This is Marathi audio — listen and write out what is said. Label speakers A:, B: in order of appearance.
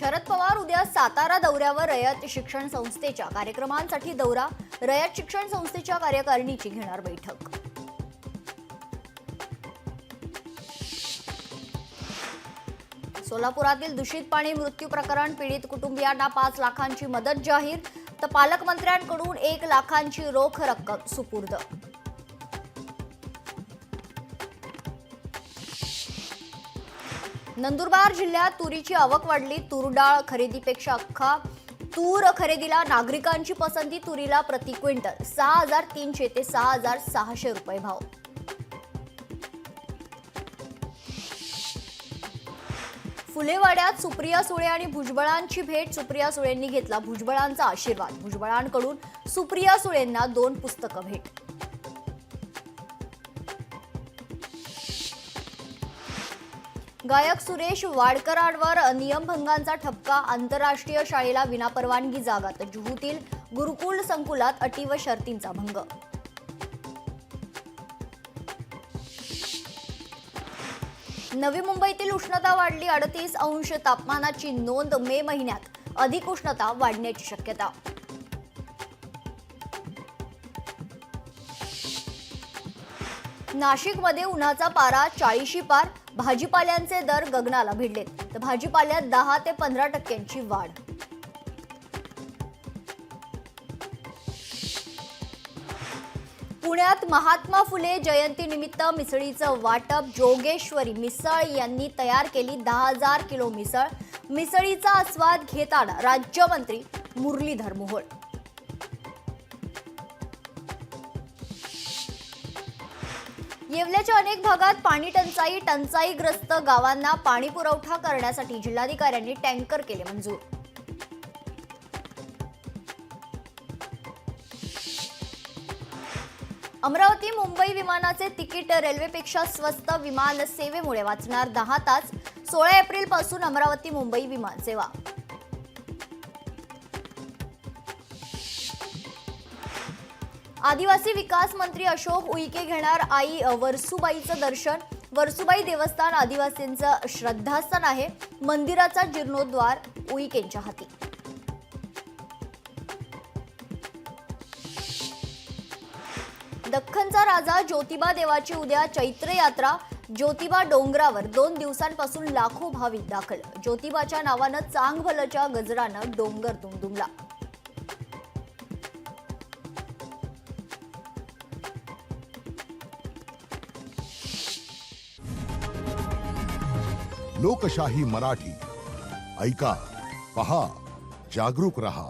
A: शरद पवार उद्या सातारा दौऱ्यावर रयत शिक्षण संस्थेच्या कार्यक्रमांसाठी दौरा, रयत शिक्षण संस्थेच्या कार्यकारिणीची घेणार बैठक। सोलापुरातील दूषित पाणी मृत्यू प्रकरण, पीडित कुटुंबियांना 5 लाखांची मदत जाहीर, तर पालकमंत्र्यांकडून 1 लाखांची रोख रक्कम सुपूर्द। नंदुरबार जिल्ह्यात तुरीची आवक वाढली, तूर डाळ खरेदीपेक्षा अख्खा तूर खरेदीला नागरिकांची पसंती, तुरीला प्रति क्विंटल 6300 ते 6600 रुपये भाव। फुलेवाड्यात सुप्रिया सुळे आणि भुजबळांची भेट, सुप्रिया सुळेंनी घेतला भुजबळांचा आशीर्वाद, भुजबळांकडून सुप्रिया सुळेंना 2 पुस्तकं भेट। गायक सुरेश वाडकरांवर नियमभंगाचा ठपका, आंतरराष्ट्रीय शाळेला विनापरवानगी जागा, तर जुहूतील गुरुकुल संकुलात अटी व शर्तींचा भंग। नवी मुंबईतील उष्णता वाढली, 38 अंश तापमानाची नोंद, मे महिन्यात अधिक उष्णता वाढण्याची शक्यता। नाशिकमध्ये उन्हाचा पारा 40शी पार, भाजीपाल्यांचे दर गगनाला भिडलेत, तर भाजीपाल्यात 10 ते 15% वाढ। पुण्यात महात्मा फुले जयंतीनिमित्त मिसळीचं वाटप, जोगेश्वरी मिसळ यांनी तयार केली 10,000 किलो मिसळ, मिसळीचा आस्वाद घेताना राज्यमंत्री मुरलीधर मोहोळ। येवल्याच्या अनेक भागात पाणी टंचाई, टंचाईग्रस्त गावांना पाणी पुरवठा करण्यासाठी जिल्हाधिकाऱ्यांनी टँकर केले मंजूर। अमरावती मुंबई विमानाचे तिकीट रेल्वेपेक्षा स्वस्त, विमान सेवेमुळे वाचणार 10 तास, 16 एप्रिल पासून अमरावती मुंबई विमान सेवा। आदिवासी विकास मंत्री अशोक उईके घेणार आई वर्सुबाईचं दर्शन, वर्सुबाई देवस्थान आदिवासींचं श्रद्धास्थान आहे, मंदिराचा जीर्णोद्धार उईकेंच्या हाती। दख्खनचा राजा ज्योतिबा देवाची उद्या चैत्र यात्रा, ज्योतिबा डोंगरावर 2 दिवसांपासून लाखो भाविक दाखल, ज्योतिबाच्या नावानं चांगभलच्या गजरानं डोंगर दुमदुमला।
B: लोकशाही मराठी ऐका, पहा, जागरूक रहा।